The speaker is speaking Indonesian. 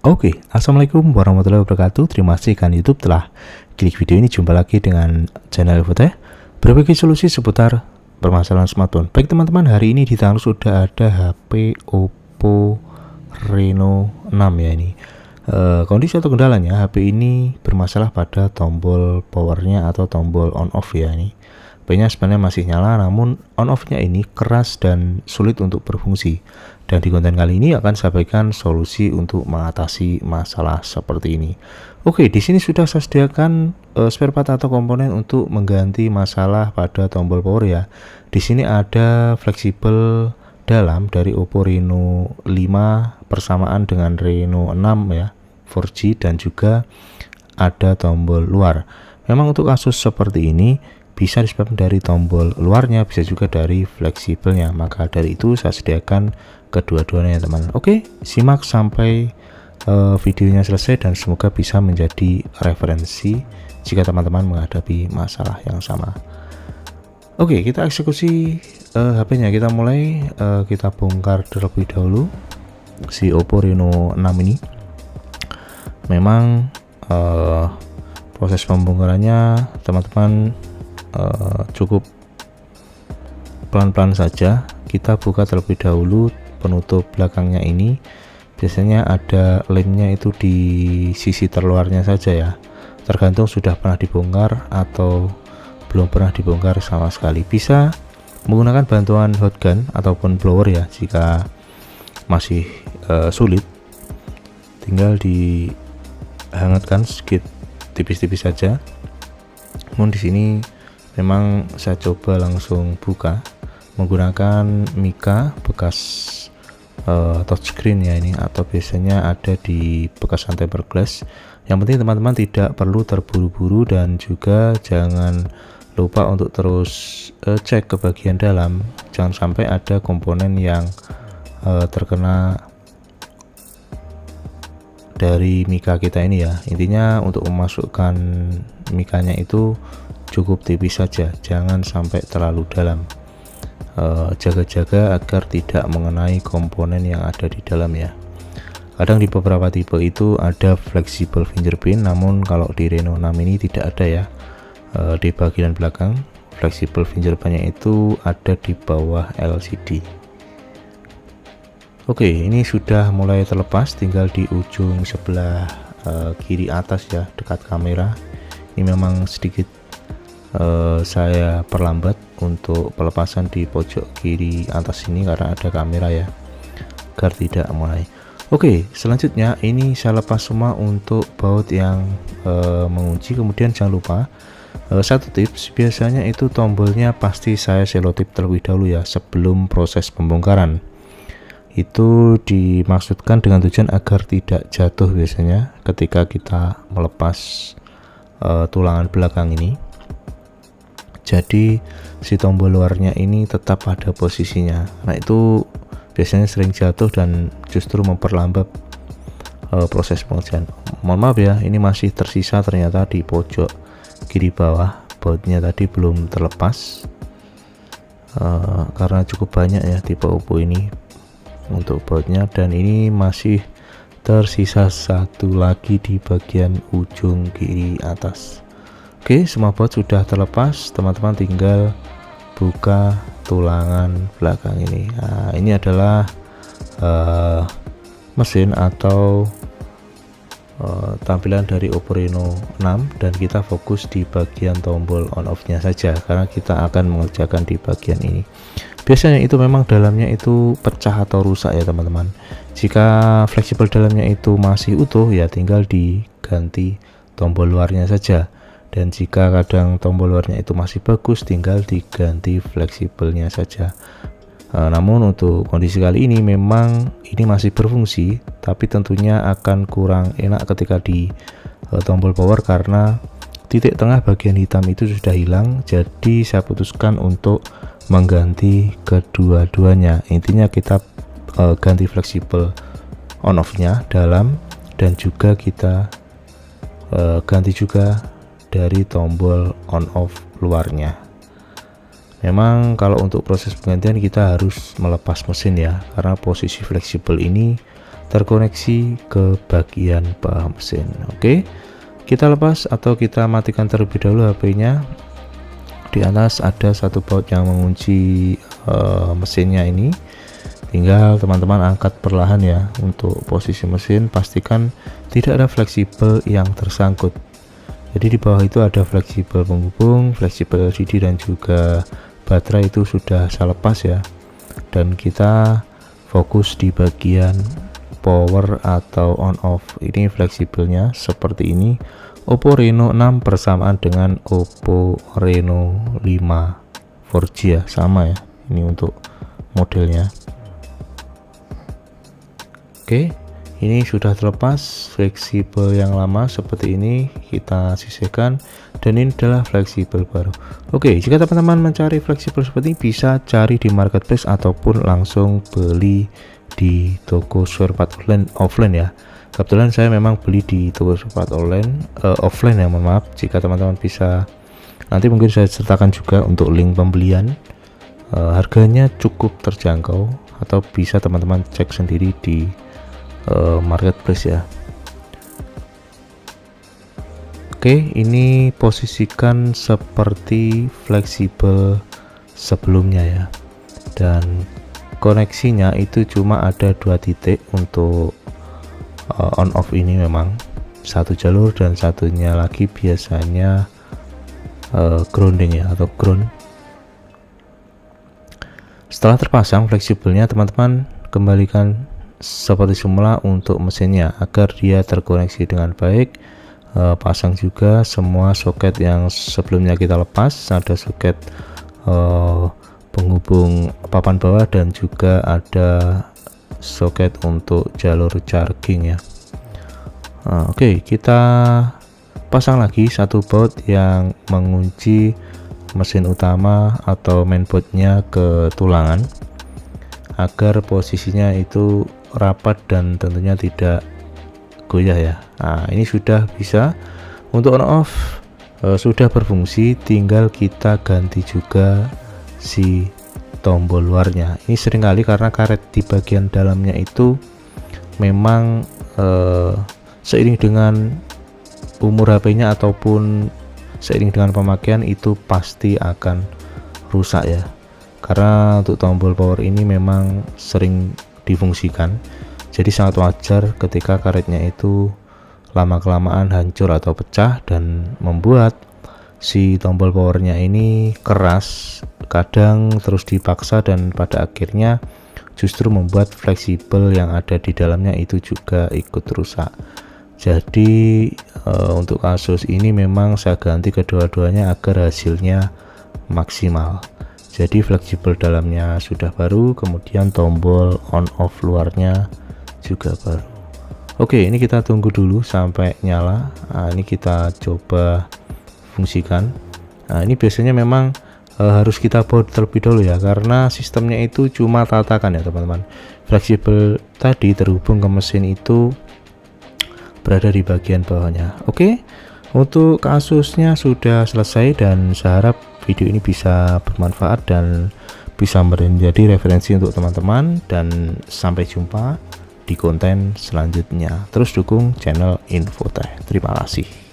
Oke, assalamualaikum warahmatullahi wabarakatuh. Terima kasih kan YouTube telah klik video ini. Jumpa lagi dengan channel Foto, berbagi solusi seputar permasalahan smartphone. Baik teman-teman, hari ini di tangan sudah ada HP Oppo Reno 6 ya ini. Kondisi atau kendalanya, HP ini bermasalah pada tombol powernya atau tombol on off ya ini. HP-nya sebenarnya masih nyala, namun on off-nya ini keras dan sulit untuk berfungsi. Dan di konten kali ini akan saya berikan solusi untuk mengatasi masalah seperti ini. Oke, di sini sudah saya sediakan spare part atau komponen untuk mengganti masalah pada tombol power ya. Di sini ada fleksibel dalam dari Oppo Reno 5 persamaan dengan Reno 6 ya, 4G, dan juga ada tombol luar. Memang untuk kasus seperti ini bisa disebabkan dari tombol luarnya, bisa juga dari fleksibelnya. Maka dari itu saya sediakan kedua-duanya ya teman. Oke, simak sampai videonya selesai dan semoga bisa menjadi referensi jika teman-teman menghadapi masalah yang sama. Oke, kita eksekusi HP-nya. Kita mulai, kita bongkar terlebih dahulu si Oppo Reno 6 ini. Memang proses pembongkarannya teman-teman cukup pelan-pelan saja. Kita buka terlebih dahulu penutup belakangnya ini. Biasanya ada lemnya itu di sisi terluarnya saja ya, tergantung sudah pernah dibongkar atau belum pernah dibongkar sama sekali. Bisa menggunakan bantuan hot gun ataupun blower ya jika masih sulit. Tinggal dihangatkan sedikit tipis-tipis saja. Namun di sini memang saya coba langsung buka menggunakan Mika bekas touchscreen ya ini, atau biasanya ada di bekas tempered glass. Yang penting teman-teman tidak perlu terburu-buru dan juga jangan lupa untuk terus cek ke bagian dalam. Jangan sampai ada komponen yang terkena dari Mika kita ini ya. Intinya untuk memasukkan Mikanya itu cukup tipis saja, jangan sampai terlalu dalam. Jaga-jaga agar tidak mengenai komponen yang ada di dalam ya. Kadang di beberapa tipe itu ada fleksibel fingerprint, namun kalau di Reno 6 ini tidak ada ya. Di bagian belakang fleksibel fingerprintnya itu ada di bawah LCD. Oke, ini sudah mulai terlepas, tinggal di ujung sebelah kiri atas ya, dekat kamera. Ini memang sedikit saya perlambat untuk pelepasan di pojok kiri atas ini karena ada kamera ya, agar tidak mulai. Oke, selanjutnya ini saya lepas semua untuk baut yang mengunci. Kemudian jangan lupa satu tips, biasanya itu tombolnya pasti saya selotip terlebih dahulu ya sebelum proses pembongkaran. Itu dimaksudkan dengan tujuan agar tidak jatuh biasanya ketika kita melepas tulangan belakang ini. Jadi si tombol luarnya ini tetap pada posisinya. Nah itu biasanya sering jatuh dan justru memperlambat proses pengerjaan. Mohon maaf ya, ini masih tersisa ternyata di pojok kiri bawah. Bautnya tadi belum terlepas karena cukup banyak ya tipe Oppo ini untuk bautnya, dan ini masih tersisa satu lagi di bagian ujung kiri atas. Oke, semua baut sudah terlepas, teman-teman tinggal buka tulangan belakang ini. Nah, ini adalah mesin atau tampilan dari Oppo Reno 6, dan kita fokus di bagian tombol on off nya saja karena kita akan mengerjakan di bagian ini. Biasanya itu memang dalamnya itu pecah atau rusak ya teman-teman. Jika fleksibel dalamnya itu masih utuh ya tinggal diganti tombol luarnya saja. Dan jika kadang tombol luarnya itu masih bagus, tinggal diganti fleksibelnya saja. Namun untuk kondisi kali ini memang ini masih berfungsi, tapi tentunya akan kurang enak ketika di tombol power karena titik tengah bagian hitam itu sudah hilang. Jadi saya putuskan untuk mengganti kedua-duanya. Intinya kita ganti fleksibel on off nya dalam, dan juga kita ganti juga dari tombol on off luarnya. Memang kalau untuk proses penggantian kita harus melepas mesin ya, karena posisi fleksibel ini terkoneksi ke bagian bawah mesin. Oke, kita lepas atau kita matikan terlebih dahulu HP-nya. Di atas ada satu baut yang mengunci mesinnya ini. Tinggal teman-teman angkat perlahan ya. Untuk posisi mesin pastikan tidak ada fleksibel yang tersangkut. Jadi di bawah itu ada fleksibel penghubung, fleksibel LCD dan juga baterai itu sudah saya lepas ya. Dan kita fokus di bagian power atau on off. Ini fleksibelnya seperti ini. Oppo Reno 6 bersamaan dengan Oppo Reno 5 4G ya, sama ya. Ini untuk modelnya. Oke, ini sudah terlepas. Fleksibel yang lama seperti ini kita sisihkan, dan ini adalah fleksibel baru. Oke, jika teman-teman mencari fleksibel seperti ini, bisa cari di marketplace ataupun langsung beli di toko spare part offline ya. Kebetulan saya memang beli di toko spare part offline ya, mohon maaf. Jika teman-teman bisa, nanti mungkin saya sertakan juga untuk link pembelian. Harganya cukup terjangkau, atau bisa teman-teman cek sendiri di marketplace ya. Oke, ini posisikan seperti fleksibel sebelumnya ya, dan koneksinya itu cuma ada 2 titik untuk on off ini, memang satu jalur dan satunya lagi biasanya grounding ya, atau ground. Setelah terpasang fleksibelnya, teman-teman kembalikan seperti semula untuk mesinnya agar dia terkoneksi dengan baik. Pasang juga semua soket yang sebelumnya kita lepas, ada soket penghubung papan bawah dan juga ada soket untuk jalur charging ya. Oke, kita pasang lagi satu baut yang mengunci mesin utama atau mainboardnya ke tulangan agar posisinya itu rapat dan tentunya tidak goyah ya. Nah, ini sudah bisa. Untuk on off sudah berfungsi, tinggal kita ganti juga si tombol luarnya. Ini seringkali karena karet di bagian dalamnya itu memang seiring dengan umur HP-nya ataupun seiring dengan pemakaian itu pasti akan rusak ya. Karena untuk tombol power ini memang sering difungsikan, jadi sangat wajar ketika karetnya itu lama-kelamaan hancur atau pecah dan membuat si tombol powernya ini keras, kadang terus dipaksa dan pada akhirnya justru membuat fleksibel yang ada di dalamnya itu juga ikut rusak. Jadi untuk kasus ini memang saya ganti kedua-duanya agar hasilnya maksimal. Jadi fleksibel dalamnya sudah baru, kemudian tombol on off luarnya juga baru. Oke, ini kita tunggu dulu sampai nyala. Nah, ini kita coba fungsikan. Nah, ini biasanya memang harus kita baut terlebih dahulu ya, karena sistemnya itu cuma tatakan ya teman-teman. Fleksibel tadi terhubung ke mesin itu berada di bagian bawahnya. Oke, untuk kasusnya sudah selesai dan saya harap video ini bisa bermanfaat dan bisa menjadi referensi untuk teman-teman, dan sampai jumpa di konten selanjutnya. Terus dukung channel Infotech. Terima kasih.